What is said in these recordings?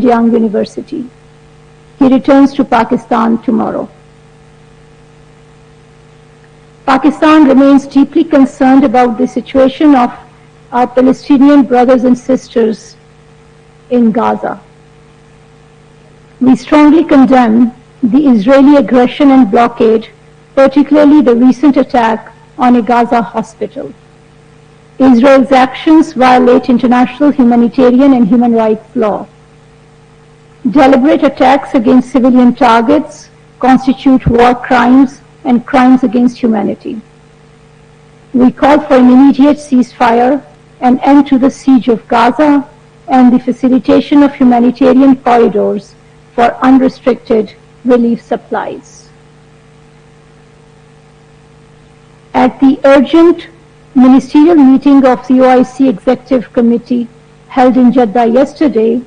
Zhejiang University. He returns to Pakistan tomorrow. Pakistan remains deeply concerned about the situation of our Palestinian brothers and sisters in Gaza. We strongly condemn the Israeli aggression and blockade, particularly the recent attack on a Gaza hospital. Israel's actions violate international humanitarian and human rights law. Deliberate attacks against civilian targets constitute war crimes and crimes against humanity. We call for an immediate ceasefire, an end to the siege of Gaza, and the facilitation of humanitarian corridors for unrestricted relief supplies. At the urgent ministerial meeting of the OIC Executive Committee held in Jeddah yesterday,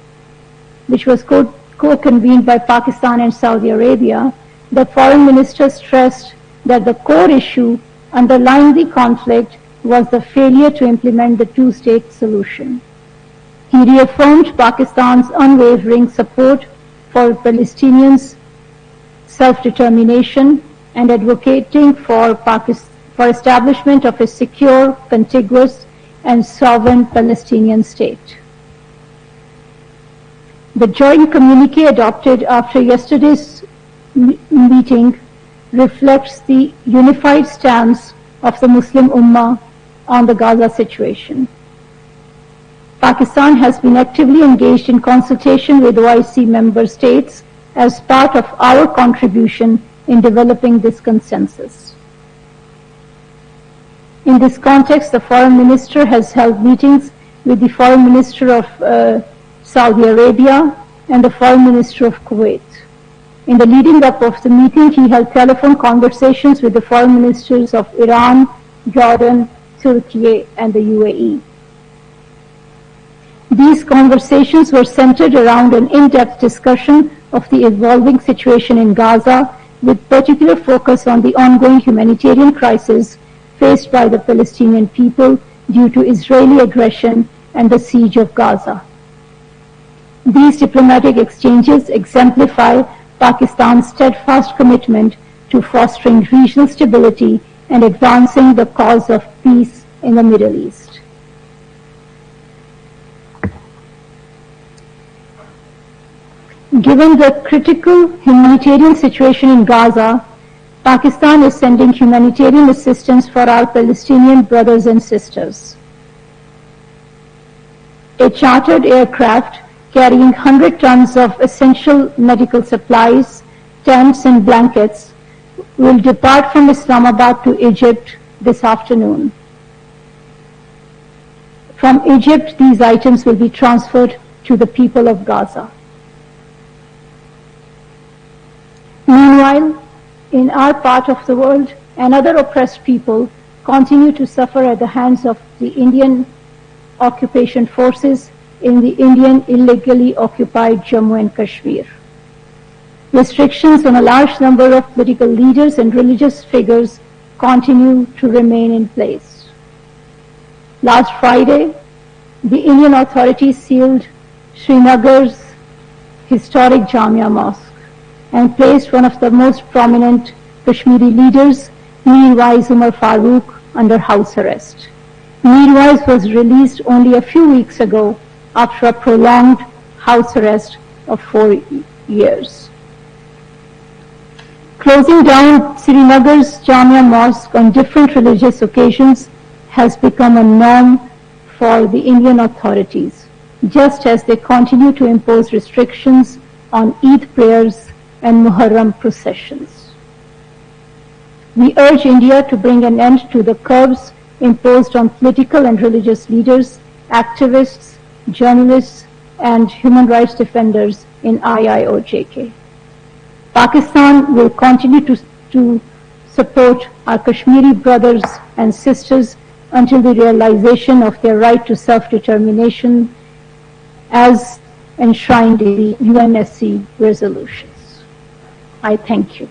which was co-convened by Pakistan and Saudi Arabia, the foreign minister stressed that the core issue underlying the conflict was the failure to implement the two-state solution. He reaffirmed Pakistan's unwavering support for Palestinians' self-determination and advocating for establishment of a secure, contiguous, and sovereign Palestinian state. The joint communiqué adopted after yesterday's meeting reflects the unified stance of the Muslim Ummah on the Gaza situation. Pakistan has been actively engaged in consultation with OIC member states as part of our contribution in developing this consensus. In this context, the foreign minister has held meetings with the foreign minister of Saudi Arabia and the foreign minister of Kuwait. In the leading up of the meeting, he held telephone conversations with the foreign ministers of Iran, Jordan, Turkey, and the UAE. These conversations were centered around an in-depth discussion of the evolving situation in Gaza, with particular focus on the ongoing humanitarian crisis faced by the Palestinian people due to Israeli aggression and the siege of Gaza. These diplomatic exchanges exemplify Pakistan's steadfast commitment to fostering regional stability and advancing the cause of peace in the Middle East. Given the critical humanitarian situation in Gaza, Pakistan is sending humanitarian assistance for our Palestinian brothers and sisters. A chartered aircraft carrying 100 tons of essential medical supplies, tents and blankets will depart from Islamabad to Egypt this afternoon. From Egypt, these items will be transferred to the people of Gaza. Meanwhile, in our part of the world, another oppressed people continue to suffer at the hands of the Indian occupation forces in the Indian illegally occupied Jammu and Kashmir. Restrictions on a large number of political leaders and religious figures continue to remain in place. Last Friday, the Indian authorities sealed Srinagar's historic Jamia Mosque and placed one of the most prominent Kashmiri leaders, Mir Wais Umar Farooq, under house arrest. Mir Wais was released only a few weeks ago after a prolonged house arrest of 4 years. Closing down Srinagar's Jamia Mosque on different religious occasions has become a norm for the Indian authorities, just as they continue to impose restrictions on Eid prayers and Muharram processions. We urge India to bring an end to the curbs imposed on political and religious leaders, activists, journalists, and human rights defenders in IIOJK. Pakistan will continue to support our Kashmiri brothers and sisters until the realization of their right to self-determination as enshrined in the UNSC resolutions. I thank you.